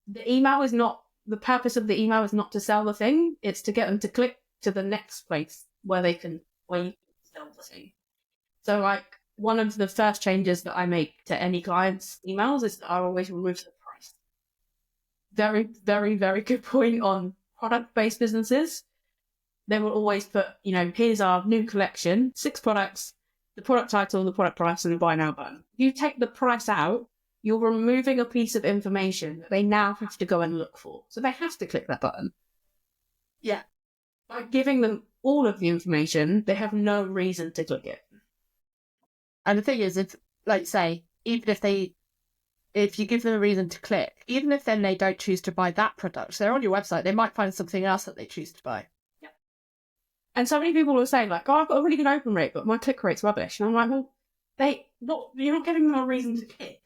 The purpose of the email is not to sell the thing, it's to get them to click to the next place where you can sell the thing. So like, one of the first changes that I make to any client's emails is that I always remove the price. Very, very, very good point on product-based businesses. They will always put, here's our new collection, 6 products, the product title, the product price, and the buy now button. If you take the price out, you're removing a piece of information that they now have to go and look for. So they have to click that button. Yeah. By giving them all of the information, they have no reason to click it. And the thing is, if you give them a reason to click, even if then they don't choose to buy that product, they're on your website, they might find something else that they choose to buy. Yeah. And so many people will say, like, oh, I've got a really good open rate, but my click rate's rubbish. And I'm like, well, you're not giving them a reason to click.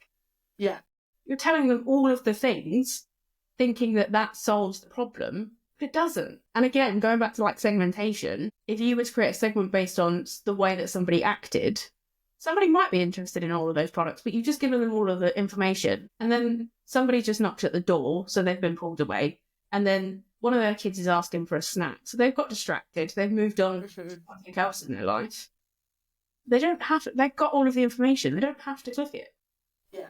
Yeah. You're telling them all of the things, thinking that solves the problem, but it doesn't. And again, going back to like segmentation, if you were to create a segment based on the way that somebody acted, somebody might be interested in all of those products, but you've just given them all of the information. And then somebody just knocked at the door, so they've been pulled away. And then one of their kids is asking for a snack. So they've got distracted. They've moved on to something else in their life. They've got all of the information. They don't have to click it. Yeah.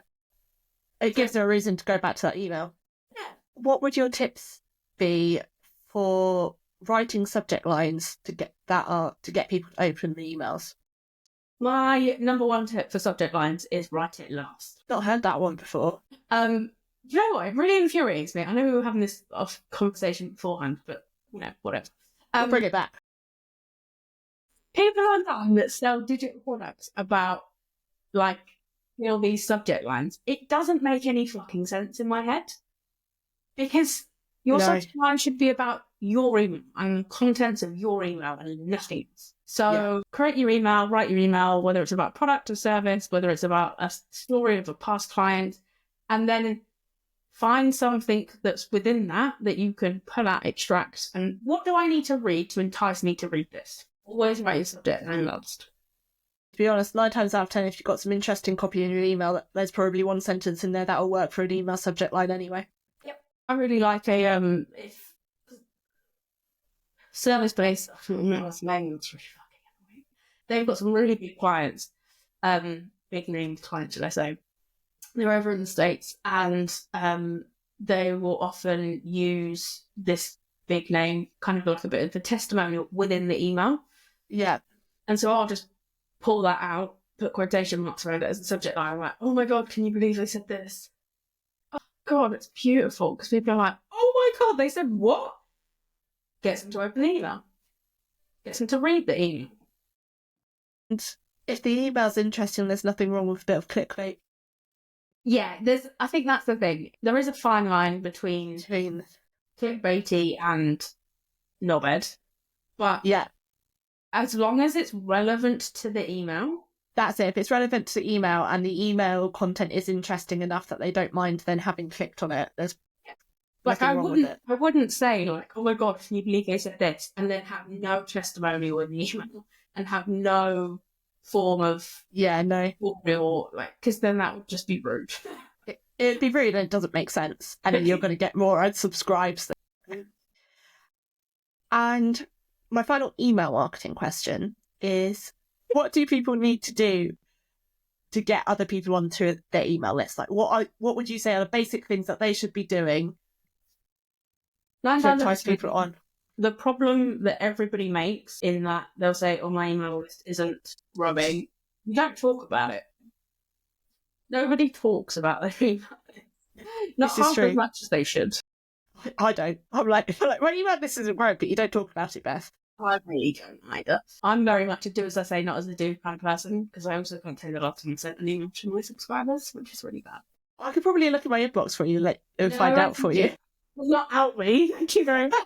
It gives them a reason to go back to that email. Yeah. What would your tips be for writing subject lines to get people to open the emails? My number 1 tip for subject lines is write it last. Not heard that one before. You know what? It really infuriates me. I know we were having this conversation beforehand, but whatever. Bring it back. People online that sell digital products about these subject lines, it doesn't make any fucking sense in my head. Because your subject line should be about your email and the contents of your email and nothing else. So create your email, write your email, whether it's about product or service, whether it's about a story of a past client, and then find something that's within that you can pull out, extract, and what do I need to read to entice me to read this? Always write your subject line last. To be honest, 9 times out of 10, if you've got some interesting copy in your email, there's probably 1 sentence in there that'll work for an email subject line anyway. Yep. I really like service-based. They've got some really big clients, big named clients, should I say. They're over in the States, and they will often use this big name, kind of like a bit of a testimonial within the email. Yeah. And so I'll just pull that out, put quotation marks around it as a subject line. I'm like, oh my God, can you believe they said this? Oh God, it's beautiful. Because people are like, oh my God, they said what? Gets them to open the email. Gets them to read the email. And if the email's interesting, there's nothing wrong with a bit of clickbait. Yeah, I think that's the thing. There is a fine line between clickbaity and knobhead. But yeah, as long as it's relevant to the email. That's it. If it's relevant to the email and the email content is interesting enough that they don't mind then having clicked on it, there's nothing wrong with it. I wouldn't say like, oh my God, can you believe they said this? And then have no testimonial in the email and have no form of or like, because then that would just be rude. It'd be rude and it doesn't make sense, and then you're going to get more unsubscribes. And my final email marketing question is, what do people need to do to get other people onto their email list? Like, what would you say are the basic things that they should be doing to entice people on? The problem that everybody makes in that they'll say, oh, my email list isn't rubbing. You don't talk about it. Nobody talks about their email list. Not half as much as they should. I don't. I'm like, my email list isn't great, but you don't talk about it, Beth. I really don't either. I'm very much a do as I say, not as I do kind of person, because I also can't say that often sent an email to my subscribers, which is really bad. I could probably look at my inbox for you and find out for you. Not out me. Thank you very much.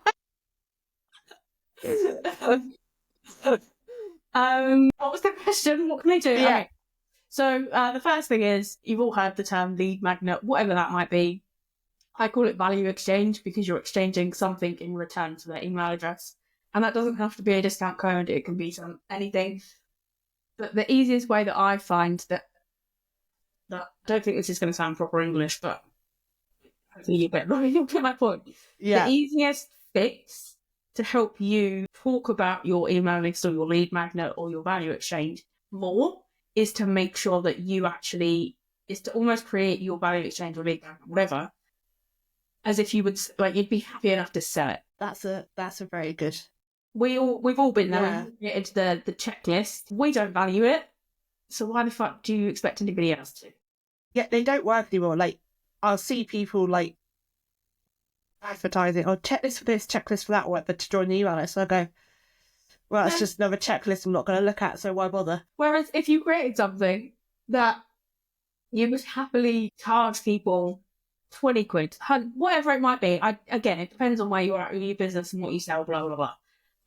What was the question? What can I do? Yeah. Okay. So the first thing is, you've all heard the term lead magnet, whatever that might be. I call it value exchange because you're exchanging something in return to their email address. And that doesn't have to be a discount code, it can be anything. But the easiest way that I find that I don't think this is going to sound proper English, but hopefully you'll get my point. Yeah. The easiest fix to help you talk about your email list or your lead magnet or your value exchange more is to make sure that is to almost create your value exchange or lead magnet, whatever, as if you would, like, you'd be happy enough to sell it. That's a very good. We've all been there. Yeah. Into the checklist. We don't value it, so why the fuck do you expect anybody else to? Yeah, they don't work anymore. Like, I'll see people like advertising, checklist for this, checklist for that, or whatever, to join the email list. So I go, well, it's just another checklist I'm not going to look at, so why bother? Whereas if you created something that you would happily charge people 20 quid, whatever it might be. Again, it depends on where you are at with your business and what you sell, blah, blah, blah.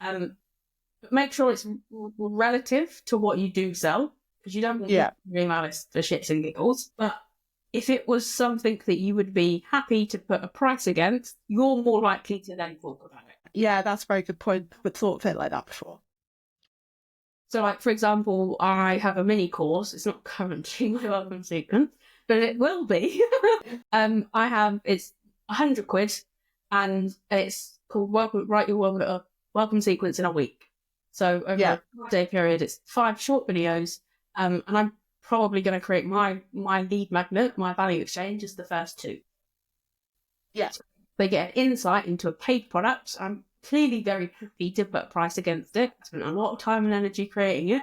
But make sure it's relative to what you do sell, because you don't want to email list for shits and giggles. But if it was something that you would be happy to put a price against, you're more likely to then talk about it. Yeah, that's a very good point. I've thought of it like that before. So, like, for example, I have a mini course. It's not currently my welcome sequence, but it will be. It's 100 quid, and it's called Write Your Welcome Sequence in a Week. So over a 4-day period, it's 5 short videos, and I'm probably going to create my lead magnet, my value exchange, as the first 2. Yeah. So they get an insight into a paid product. I'm clearly very happy to put a price against it. I spent a lot of time and energy creating it.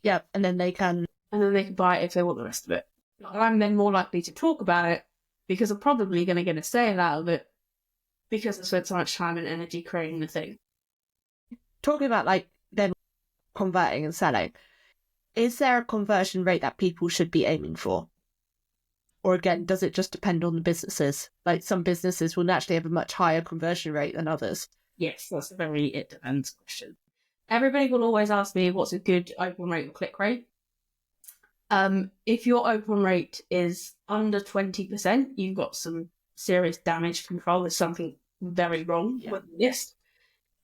Yeah, and then they can buy it if they want the rest of it. I'm then more likely to talk about it because I'm probably going to get a sale out of it because I spent so much time and energy creating the thing. Talking about like then converting and selling, is there a conversion rate that people should be aiming for? Or again, does it just depend on the businesses? Like, some businesses will naturally have a much higher conversion rate than others. Yes, that's a very it depends question. Everybody will always ask me what's a good open rate or click rate. If your open rate is under 20%, you've got some serious damage control. There's something very wrong with the list.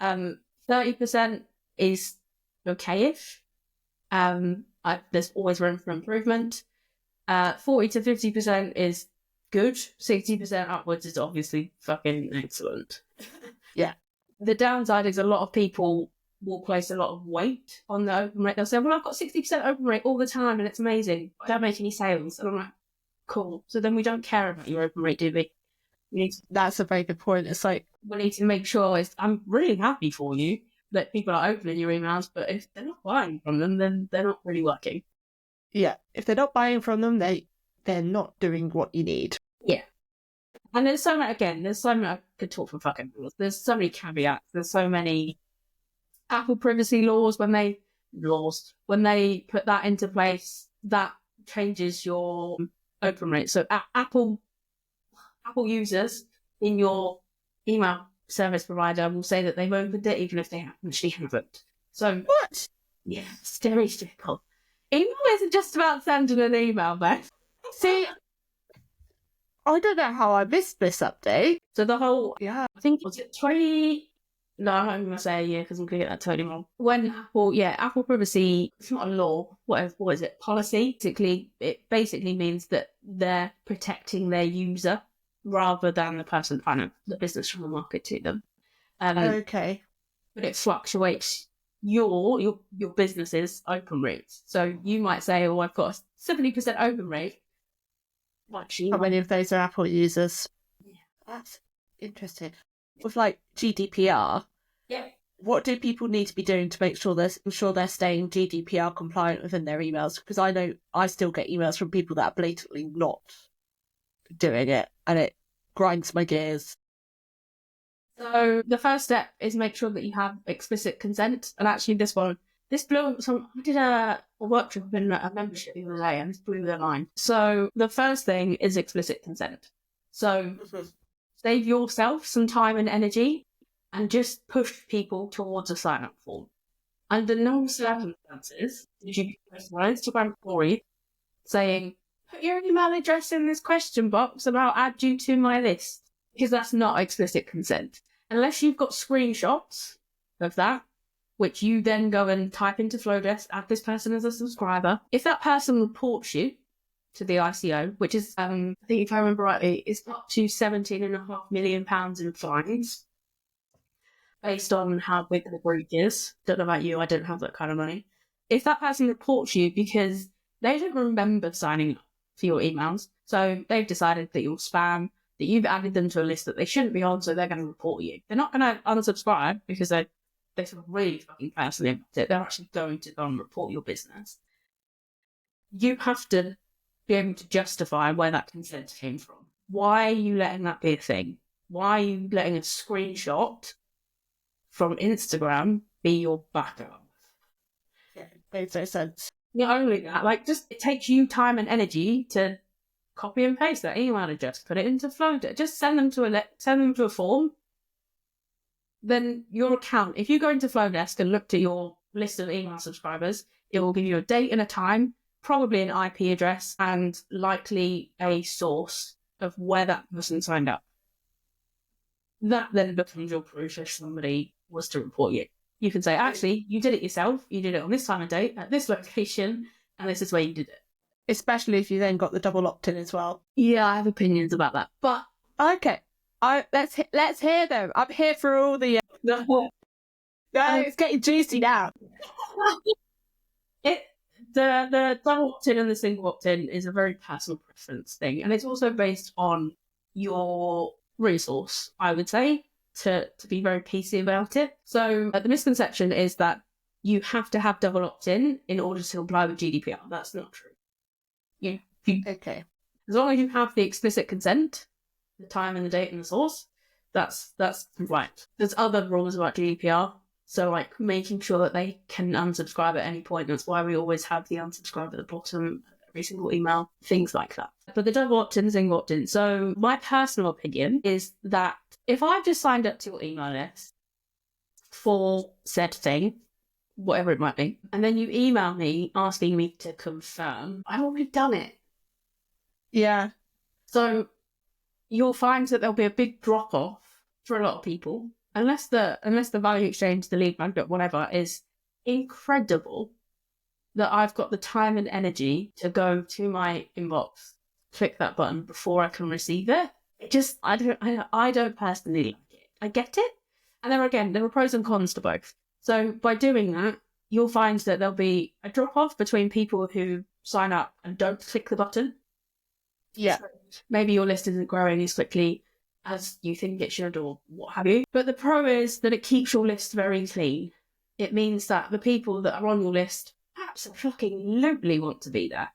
30% is okay-ish. There's always room for improvement. 40 to 50% is good. 60% upwards is obviously fucking excellent. Yeah. The downside is a lot of people will place a lot of weight on the open rate. They'll say, well, I've got 60% open rate all the time and it's amazing. I don't make any sales. And I'm like, cool. So then we don't care about your open rate, do we? That's a very good point. It's like, we need to make sure I'm really happy for you, that people are opening your emails, but if they're not buying from them, then they're not really working. Yeah, if they're not buying from them, they're not doing what you need. Yeah. And there's so many, I could talk for fucking hours. There's so many caveats. There's so many Apple privacy laws when they put that into place, that changes your open rate. So Apple users in your email service provider will say that they've opened it even if they actually haven't. So What? yeah, it's very difficult. Email isn't just about sending an email, Beth. See, I don't know how I missed this update. So the whole, Yeah. I think, was it 20? No, I'm going to say a year because I'm going to get that totally wrong. When Apple privacy, it's not a law, what is it, policy? It basically means that they're protecting their user rather than the person trying the business trying to market to them. Okay. But it fluctuates your business's open rates. So you might say, oh, I've got a 70% open rate. How many of those are Apple users? Yeah. That's interesting. With like GDPR, Yeah. what do people need to be doing to make sure they're staying GDPR compliant within their emails? Because I know I still get emails from people that are blatantly not doing it, and it grinds my gears. So the first step is make sure that you have explicit consent. And actually this blew some, I did a workshop in a membership the other day and this blew their mind. So the first thing is explicit consent. So save yourself some time and energy and just push people towards a sign-up form. Under no circumstances did you post an Instagram story saying, put your email address in this question box and I'll add you to my list. Because that's not explicit consent. Unless you've got screenshots of that, which you then go and type into Flowdesk, add this person as a subscriber. If that person reports you to the ICO, which is, I think if I remember rightly, is up to £17.5 million in fines, based on how big the breach is. Don't know about you, I don't have that kind of money. If that person reports you because they don't remember signing up for your emails, so they've decided that you're spam, that you've added them to a list that they shouldn't be on, so they're going to report you. They're not going to unsubscribe because they feel really fucking personally about it. They're actually going to go and report your business. You have to be able to justify where that consent came from. Why are you letting that be a thing? Why are you letting a screenshot from Instagram be your backup? Yeah, makes no sense. Not only that, it takes you time and energy to copy and paste that email address, put it into Flowdesk, just send them to a form. Then your account, if you go into Flowdesk and looked at your list of email subscribers, it will give you a date and a time, probably an IP address, and likely a source of where that person signed up. That then becomes your proof if somebody was to report you. You can say, actually, you did it yourself, you did it on this time of day, at this location, and this is where you did it. Especially if you then got the double opt-in as well. Yeah, I have opinions about that, but okay, let's hear them. I'm here for all the. It's getting juicy now. The double opt-in and the single opt-in is a very personal preference thing, and it's also based on your resource, I would say, to be very PC about it. So the misconception is that you have to have double opt-in in order to comply with GDPR. That's not true. Okay. As long as you have the explicit consent, the time and the date and the source, that's right. There's other rules about GDPR, so making sure that they can unsubscribe at any point. That's why we always have the unsubscribe at the bottom of every single email, things like that. But the double opt-in, single opt-in. So my personal opinion is that if I've just signed up to your email list for said thing, whatever it might be, and then you email me asking me to confirm, I've already done it. Yeah. So you'll find that there'll be a big drop off for a lot of people, unless the value exchange, the lead magnet, whatever, is incredible, that I've got the time and energy to go to my inbox, click that button before I can receive it. I don't personally like it. I get it, and there are pros and cons to both. So by doing that, you'll find that there'll be a drop-off between people who sign up and don't click the button. Yeah. So maybe your list isn't growing as quickly as you think it should or what have you. But the pro is that it keeps your list very clean. it means that the people that are on your list absolutely want to be there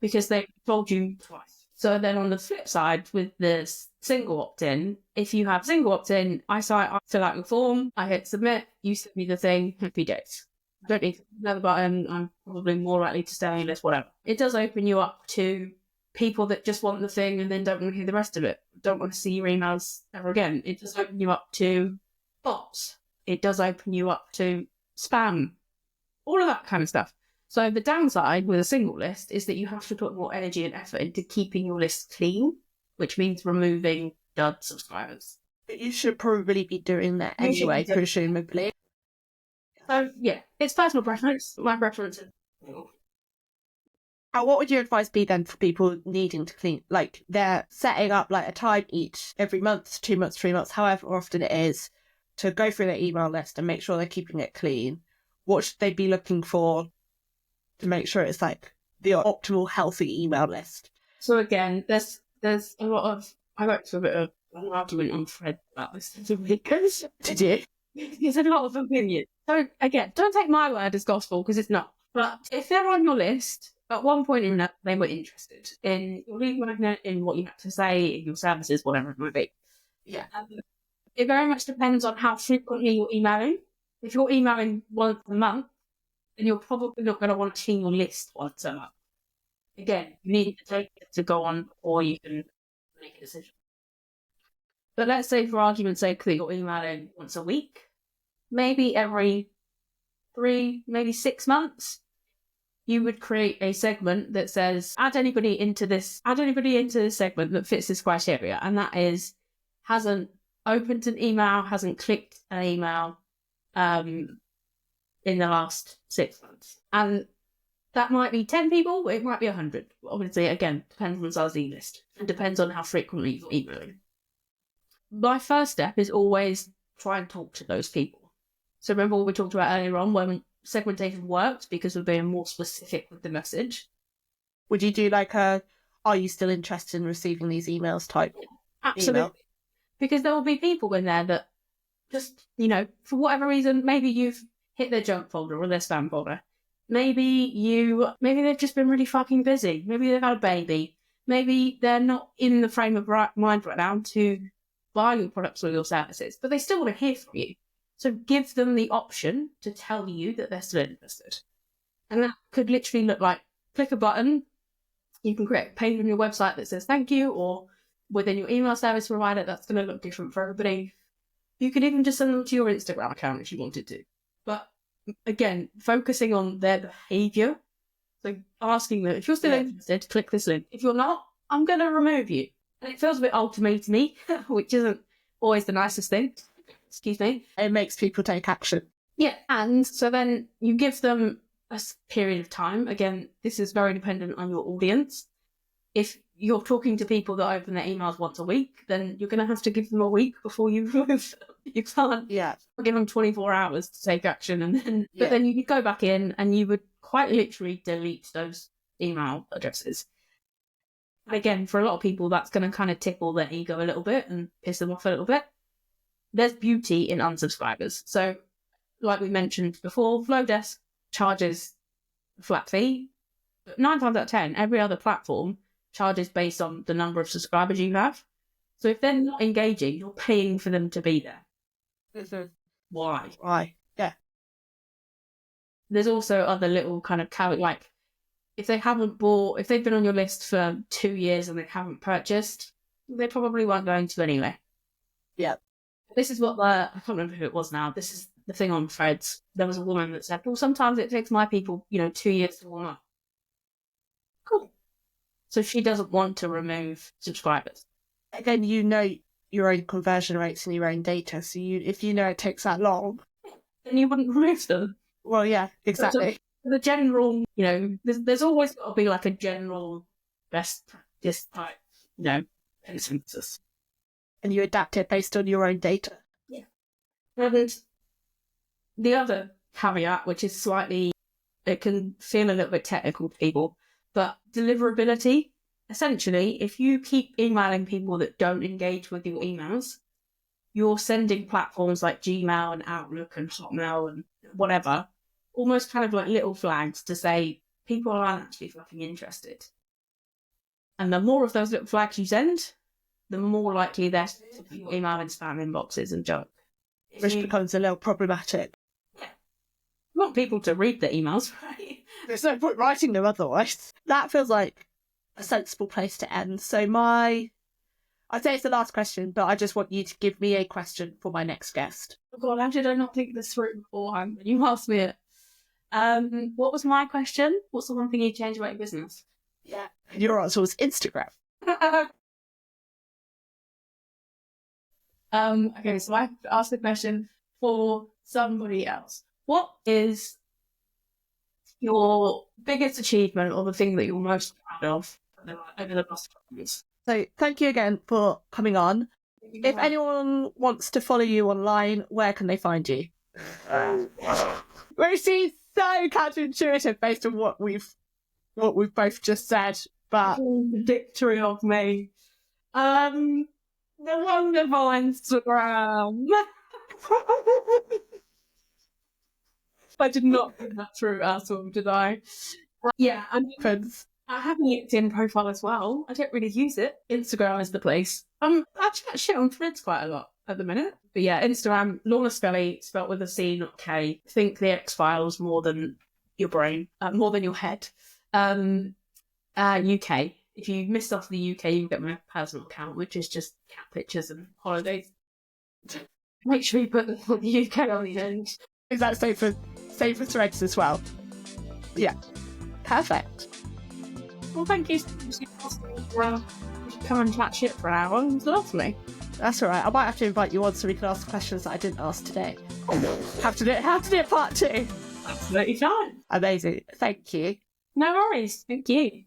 because they've told you twice. So then on the flip side, with the single opt-in, if you have single opt-in, I fill out your form, I hit submit, you send me the thing, happy days. Don't need another button, I'm probably more likely to stay on your list, whatever. It does open you up to people that just want the thing and then don't want to hear the rest of it, don't want to see your emails ever again. It does open you up to bots. It does open you up to spam, all of that kind of stuff. So the downside with a single list is that you have to put more energy and effort into keeping your list clean, which means removing dud subscribers. But you should probably be doing that anyway, presumably. So yeah, it's personal preference. My preference is... What would your advice be then for people needing to clean? Like, they're setting up like a time each, every month, 2 months, 3 months, however often it is, to go through their email list and make sure they're keeping it clean. What should they be looking for to make sure it's like the optimal, healthy email list? So again, there's a lot of... I went through a bit of an argument on Thread about this because... Did you? There's a lot of opinions. So again, don't take my word as gospel because it's not. But if they're on your list, at one point in that, they were interested in your lead magnet, in what you have to say, in your services, whatever it might be. Yeah. It very much depends on how frequently you're emailing. If you're emailing once a month, then you're probably not going to want to clean your list once a month. Again, you need to take it to go on, or you can make a decision. But let's say, for argument's sake, that you're emailing once a week, maybe every 3, maybe 6 months, you would create a segment that says, add anybody into this segment that fits this criteria. And that is, hasn't opened an email, hasn't clicked an email in the last 6 months. And that might be 10 people, it might be 100. Obviously, again, depends on the size of the list. And depends on how frequently you're emailing. My first step is always try and talk to those people. So remember what we talked about earlier on when segmentation works because we're being more specific with the message. Would you do like a, are you still interested in receiving these emails type Absolutely. email? Because there will be people in there that just, for whatever reason, maybe you've hit their junk folder or their spam folder. Maybe they've just been really fucking busy. Maybe they've had a baby. Maybe they're not in the frame of mind right now to buy your products or your services, but they still want to hear from you. So give them the option to tell you that they're still interested. And that could literally look like, click a button, you can create a page on your website that says thank you, or within your email service provider, that's going to look different for everybody. You could even just send them to your Instagram account if you wanted to. But again, focusing on their behaviour. So asking them, if you're still interested, click this link. If you're not, I'm going to remove you. And it feels a bit ultimatum-y, which isn't always the nicest thing. Excuse me. It makes people take action. Yeah, and so then you give them a period of time. Again, this is very dependent on your audience. If you're talking to people that open their emails once a week, then you're going to have to give them a week before you remove them. You can't give them 24 hours to take action. But then you could go back in and you would quite literally delete those email addresses. And again, for a lot of people, that's going to kind of tickle their ego a little bit and piss them off a little bit. There's beauty in unsubscribers. So, like we mentioned before, Flowdesk charges a flat fee. But 9 times out of 10, every other platform charges based on the number of subscribers you have. So if they're not engaging, you're paying for them to be there. Mm-hmm. Why? Yeah. There's also other little kind of like, if they've been on your list for 2 years and they haven't purchased, they probably weren't going to anyway. Yeah. This is what I can't remember who it was now. This is the thing on Threads. There was a woman that said, well, sometimes it takes my people, 2 years to warm up. Cool. So she doesn't want to remove subscribers. Again, you know your own conversion rates and your own data. So if you know it takes that long, then you wouldn't remove them. Well, yeah, exactly. So the general, there's always got to be like a general best practice type, consensus. And you adapt it based on your own data. Yeah. And the other caveat, which is it can feel a little bit technical to people, but deliverability. Essentially, if you keep emailing people that don't engage with your emails, you're sending platforms like Gmail and Outlook and Hotmail and whatever, almost kind of like little flags to say people aren't actually fucking interested. And the more of those little flags you send, the more likely they're to be email and spam inboxes and junk. Which becomes a little problematic. Yeah. You want people to read the emails, right? There's no point writing them otherwise. That feels like a sensible place to end. So I'd say it's the last question, but I just want you to give me a question for my next guest. Oh God, how did I not think this through beforehand when you asked me it? What was my question? What's the one thing you'd change about your business? Yeah. Your answer was Instagram. Okay, so I have to ask the question for somebody else. What is your biggest achievement or the thing that you're most proud of over the past couple of years? So thank you again for coming on. If anyone wants to follow you online, where can they find you? Which is so counterintuitive based on what we've both just said, but Victory of me. The wonderful Instagram. I did not think that through at all, did I? Yeah, I have a LinkedIn profile as well. I don't really use it. Instagram is the place. I chat shit on Threads quite a lot at the minute. But yeah, Instagram, Lorna Scully, spelt with a C, not K. Think the X-Files more than your brain, more than your head. UK. If you missed off the UK, you can get my personal account, which is just cat pictures and holidays. Make sure you put the UK on the end. Is that same for Threads as well? Yeah. Perfect. Well, thank you for come and chat shit for an hour. It was lovely. That's all right. I might have to invite you on so we can ask questions that I didn't ask today. Have to do it part 2. Absolutely fine. Amazing. Thank you. No worries. Thank you.